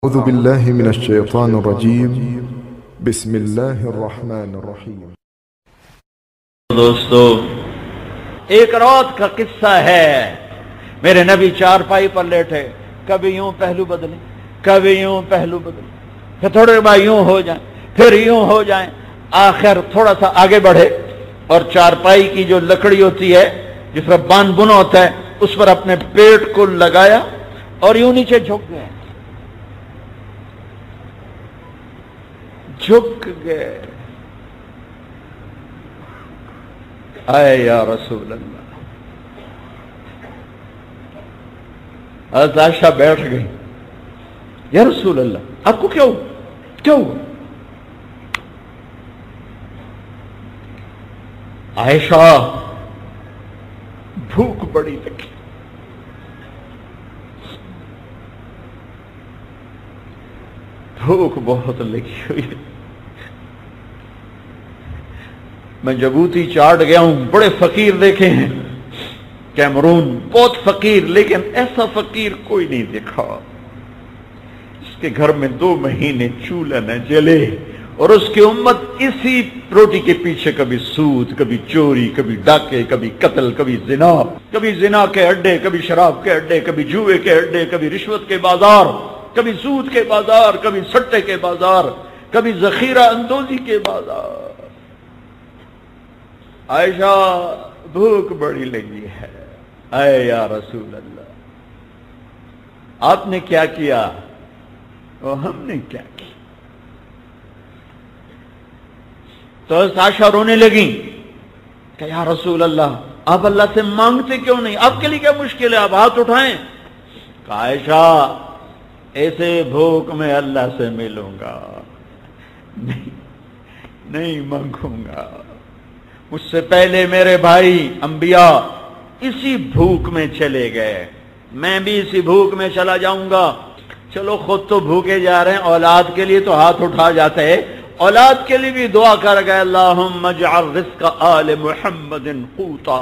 اعوذ باللہ من الشیطان الرجیم بسم اللہ الرحمن الرحیم۔ دوستو، ایک رات کا قصہ ہے۔ میرے نبی چارپائی پر لیٹے، کبھی یوں پہلو بدلیں، کبھی یوں پہلو بدلیں، پھر تھوڑے بعد یوں ہو جائیں، پھر یوں ہو جائیں، آخر تھوڑا سا آگے بڑھے اور چارپائی کی جو لکڑی ہوتی ہے جس پر بان بنا ہوتا ہے اس پر اپنے پیٹ کو لگایا اور یوں نیچے جھک گئے، جھک گئے۔ آئے یا رسول اللہ۔ حضرت عائشہ بیٹھ گئی، یا رسول اللہ آپ کو کیا ہوا؟ کیا ہوا؟ عائشہ بھوک بڑی لگی، بھوک بہت لگی ہوئی ہے، میں جبوتی چاٹ گیا ہوں، بڑے فقیر دیکھے ہیں، کیمرون بہت فقیر، لیکن ایسا فقیر کوئی نہیں دیکھا اس کے گھر میں 2 مہینے چولہا نہ جلے اور اس کی امت اسی روٹی کے پیچھے کبھی سود، کبھی چوری، کبھی ڈاکے، کبھی قتل، کبھی زنا کے اڈے، کبھی شراب کے اڈے، کبھی جوئے کے اڈے، کبھی رشوت کے بازار، کبھی سود کے بازار، کبھی سٹے کے بازار، کبھی ذخیرہ اندوزی کے بازار۔ عائشہ بھوک بڑی لگی ہے، اے یا رسول اللہ آپ نے کیا کیا اور ہم نے کیا کیا؟ تو عائشہ رونے لگی کہ یا رسول اللہ آپ اللہ سے مانگتے کیوں نہیں؟ آپ کے لیے کیا مشکل ہے؟ آپ ہاتھ اٹھائیں۔ کہ عائشہ ایسے بھوک میں اللہ سے ملوں گا نہیں مانگوں گا۔ مجھ سے پہلے میرے بھائی انبیاء اسی بھوک میں چلے گئے، میں بھی اسی بھوک میں چلا جاؤں گا۔ چلو خود تو بھوکے جا رہے ہیں، اولاد کے لیے تو ہاتھ اٹھا جاتے ہیں، اولاد کے لیے بھی دعا کر گئے، اللہم اجعل رزق آل محمد قوتا،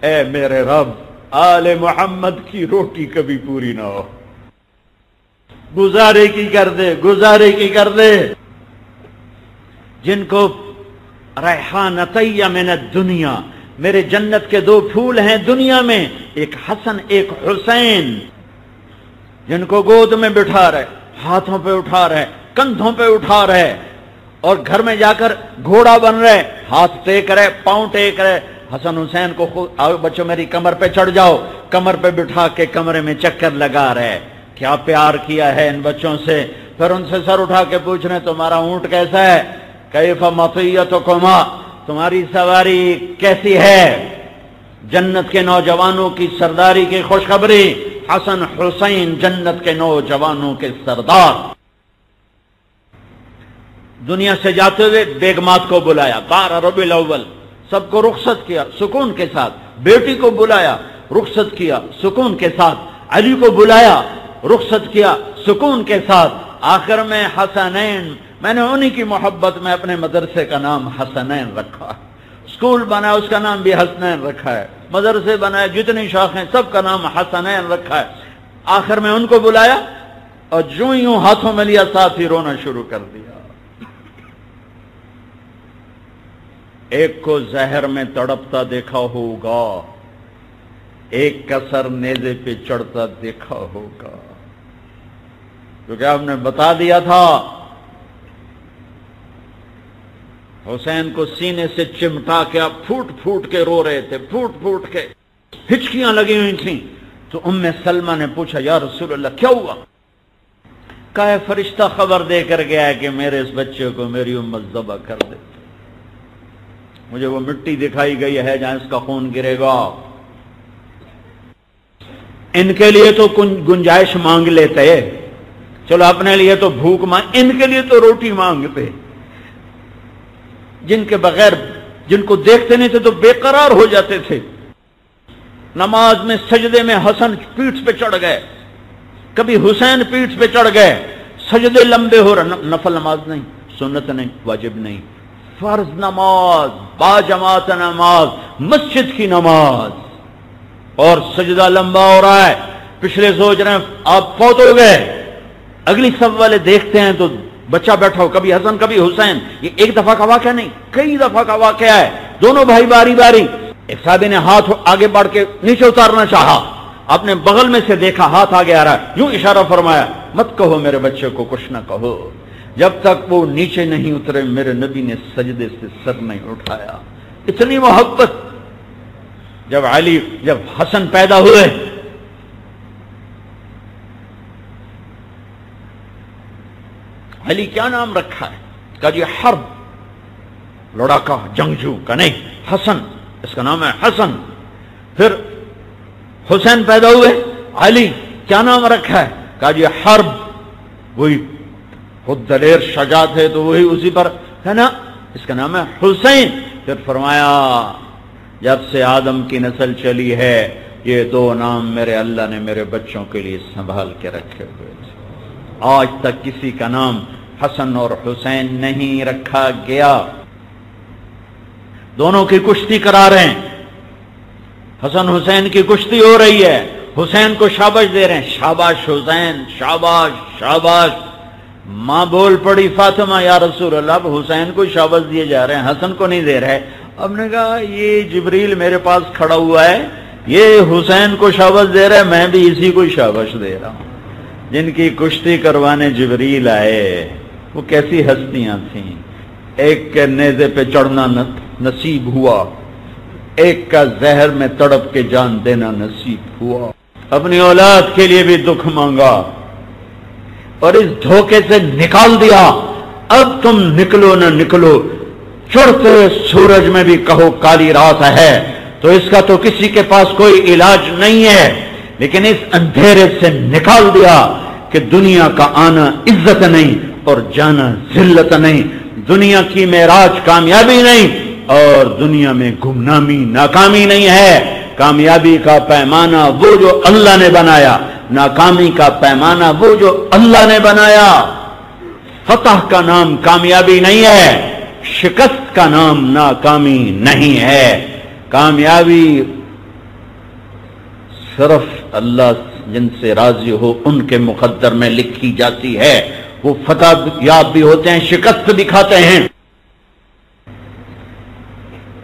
اے میرے رب آل محمد کی روٹی کبھی پوری نہ ہو، گزارے کی کر دے، گزارے کی کر دے۔ جن کو ریحانتی من الدنیا، میرے جنت کے 2 پھول ہیں دنیا میں، ایک حسن ایک حسین، جن کو گود میں بٹھا رہے، ہاتھوں پہ اٹھا رہے، کندھوں پہ اٹھا رہے، اور گھر میں جا کر گھوڑا بن رہے، ہاتھ ٹیک رہے، پاؤں ٹیک رہے۔ حسن حسین کو خود آؤ بچوں میری کمر پہ چڑھ جاؤ، کمر پہ بٹھا کے کمرے میں چکر لگا رہے۔ کیا پیار کیا ہے ان بچوں سے۔ پھر ان سے سر اٹھا کے پوچھ رہے تمہارا اونٹ کیسا ہے؟ کیف مطیتکما، تمہاری سواری کیسی ہے؟ جنت کے نوجوانوں کی سرداری کی خوشخبری، حسن حسین جنت کے نوجوانوں کے سردار۔ دنیا سے جاتے ہوئے بیگمات کو بلایا، 12 ربیع الاول، سب کو رخصت کیا سکون کے ساتھ، بیٹی کو بلایا رخصت کیا سکون کے ساتھ، علی کو بلایا رخصت کیا سکون کے ساتھ۔ آخر میں حسنین، میں نے انہی کی محبت میں اپنے مدرسے کا نام حسنین رکھا، اسکول بنایا اس کا نام بھی حسنین رکھا ہے، مدرسے بنائے جتنی شاخیں سب کا نام حسنین رکھا ہے۔ آخر میں ان کو بلایا اور جو یوں ہاتھوں میں لیا ساتھ ہی رونا شروع کر دیا۔ ایک کو زہر میں تڑپتا دیکھا ہوگا، ایک کا سر نیزے پہ چڑھتا دیکھا ہوگا، کیونکہ آپ نے بتا دیا تھا حسین کو سینے سے چمٹا کے آپ پھوٹ پھوٹ کے رو رہے تھے، پھوٹ پھوٹ کے ہچکیاں لگی ہوئی تھیں۔ تو ام سلمہ نے پوچھا یا رسول اللہ کیا ہوا؟ کہا فرشتہ خبر دے کر گیا ہے کہ میرے اس بچے کو میری امت ذبح کر دے، مجھے وہ مٹی دکھائی گئی ہے جہاں اس کا خون گرے گا۔ ان کے لیے تو گنجائش مانگ لیتے، چلو اپنے لیے تو بھوک مانگ، ان کے لیے تو روٹی مانگتے، جن کے بغیر جن کو دیکھتے نہیں تھے تو بے قرار ہو جاتے تھے۔ نماز میں سجدے میں حسن پیٹھ پہ چڑھ گئے، کبھی حسین پیٹھ پہ چڑھ گئے، سجدے لمبے ہو رہے، نفل نماز نہیں، سنت نہیں، واجب نہیں، فرض نماز، با جماعت نماز، مسجد کی نماز، اور سجدہ لمبا ہو رہا ہے، پچھلے سوچ رہے ہیں آپ فوت ہو گئے، اگلی صف والے دیکھتے ہیں تو بچہ بیٹھا ہو، کبھی حسن کبھی حسین. یہ ایک دفعہ کا واقعہ نہیں، کئی دفعہ کا واقعہ ہے. دونوں بھائی باری باری. ایک صحابی نے ہاتھ آگے بڑھ کے نیچے اتارنا چاہا، اپنے بغل میں سے دیکھا ہاتھ آگے آ رہا ہے، یوں اشارہ فرمایا مت کہو میرے بچے کو کچھ نہ کہو. جب تک وہ نیچے نہیں اترے میرے نبی نے سجدے سے سر نہیں اٹھایا. اتنی محبت. جب حسن پیدا ہوئے علی کیا نام رکھا ہے؟ کہا جی حرب، لڑاکا جنگجو کا نہیں، حسن اس کا نام ہے حسن. پھر حسین پیدا ہوئے، علی کیا نام رکھا ہے؟ کہا جی حرب، وہی خود دلیر شجاع تھے تو وہی اسی پر ہے نا، اس کا نام ہے حسین. پھر فرمایا جب سے آدم کی نسل چلی ہے یہ دو نام میرے اللہ نے میرے بچوں کے لیے سنبھال کے رکھے ہوئے تھے. آج تک کسی کا نام حسن اور حسین نہیں رکھا گیا. دونوں کی کشتی کرا رہے ہیں، حسن حسین کی کشتی ہو رہی ہے، حسین کو شاباش دے رہے ہیں، شاباش حسین، شاباش شاباش. ماں بول پڑی فاطمہ یا رسول اللہ، اب حسین کو شاباش دیے جا رہے ہیں، حسن کو نہیں دے رہے. اب نے کہا یہ جبریل میرے پاس کھڑا ہوا ہے، یہ حسین کو شاباش دے رہا ہے، میں بھی اسی کو شاباش دے رہا ہوں. جن کی کشتی کروانے جبریل آئے وہ کیسی ہستیاں تھیں. ایک کے نیزے پہ چڑھنا نصیب ہوا، ایک کا زہر میں تڑپ کے جان دینا نصیب ہوا. اپنی اولاد کے لیے بھی دکھ مانگا اور اس دھوکے سے نکال دیا. اب تم نکلو نہ نکلو، چڑھتے سورج میں بھی کہو کالی رات ہے تو اس کا تو کسی کے پاس کوئی علاج نہیں ہے. لیکن اس اندھیرے سے نکال دیا کہ دنیا کا آنا عزت نہیں اور جانا ذلت نہیں، دنیا کی معراج کامیابی نہیں اور دنیا میں گمنامی ناکامی نہیں ہے. کامیابی کا پیمانہ وہ جو اللہ نے بنایا، ناکامی کا پیمانہ وہ جو اللہ نے بنایا. فتح کا نام کامیابی نہیں ہے، شکست کا نام ناکامی نہیں ہے. کامیابی صرف اللہ جن سے راضی ہو ان کے مقدر میں لکھی جاتی ہے. وہ فتح یاب بھی ہوتے ہیں، شکست بھی کھاتے ہیں.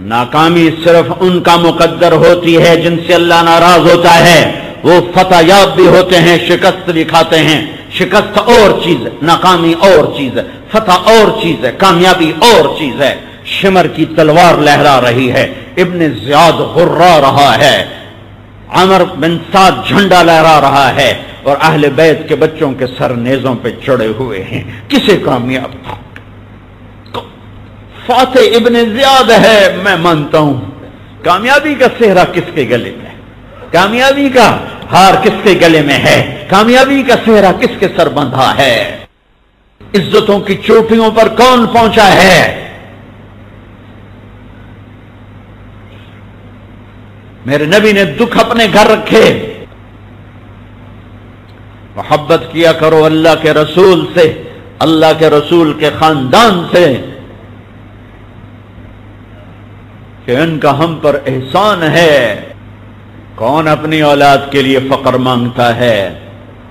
ناکامی صرف ان کا مقدر ہوتی ہے جن سے اللہ ناراض ہوتا ہے. وہ فتح یاب بھی ہوتے ہیں، شکست بھی کھاتے ہیں. شکست اور چیز ہے، ناکامی اور چیز ہے، فتح اور چیز ہے، کامیابی اور چیز ہے. شمر کی تلوار لہرا رہی ہے، ابن زیاد غرا رہا ہے، عمر بن سعد جھنڈا لہرا رہا ہے اور اہل بیت کے بچوں کے سر نیزوں پہ چڑھے ہوئے ہیں. کسے کامیاب تھا؟ فاتح ابن زیاد ہے. میں مانتا ہوں کامیابی کا صحرا کس کے گلے میں ہے؟ کامیابی کا ہار کس کے گلے میں ہے؟ کامیابی کا صحرا کس کے سر بندھا ہے؟ عزتوں کی چوٹیوں پر کون پہنچا ہے؟ میرے نبی نے دکھ اپنے گھر رکھے. محبت کیا کرو اللہ کے رسول سے، اللہ کے رسول کے خاندان سے، کہ ان کا ہم پر احسان ہے. کون اپنی اولاد کے لیے فقر مانگتا ہے؟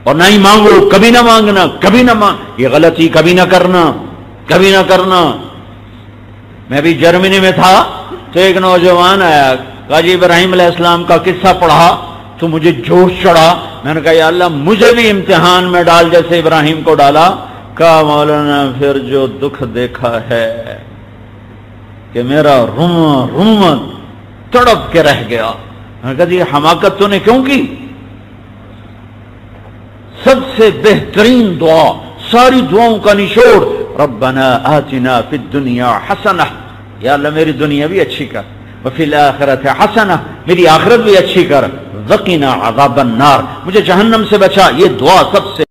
اور نہیں مانگو، کبھی نہ مانگنا، کبھی نہ مانگ، یہ غلطی کبھی نہ کرنا، کبھی نہ کرنا. میں بھی جرمنی میں تھا تو ایک نوجوان آیا، کہا جی ابراہیم علیہ السلام کا قصہ پڑھا تو مجھے جوش چڑھا. میں نے کہا یا اللہ مجھے بھی امتحان میں ڈال جیسے ابراہیم کو ڈالا. کہا مولانا پھر جو دکھ دیکھا ہے کہ میرا روم تڑپ کے رہ گیا. میں نے کہا جی حماقت تو نے کیوں کی؟ سب سے بہترین دعا، ساری دعاؤں کا نچوڑ، ربنا آتنا فی الدنیا حسنہ، یا اللہ میری دنیا بھی اچھی کر، وفی الآخرۃ حسنہ، میری آخرت بھی اچھی کر، وقنا عذاب النار، مجھے جہنم سے بچا. یہ دعا سب سے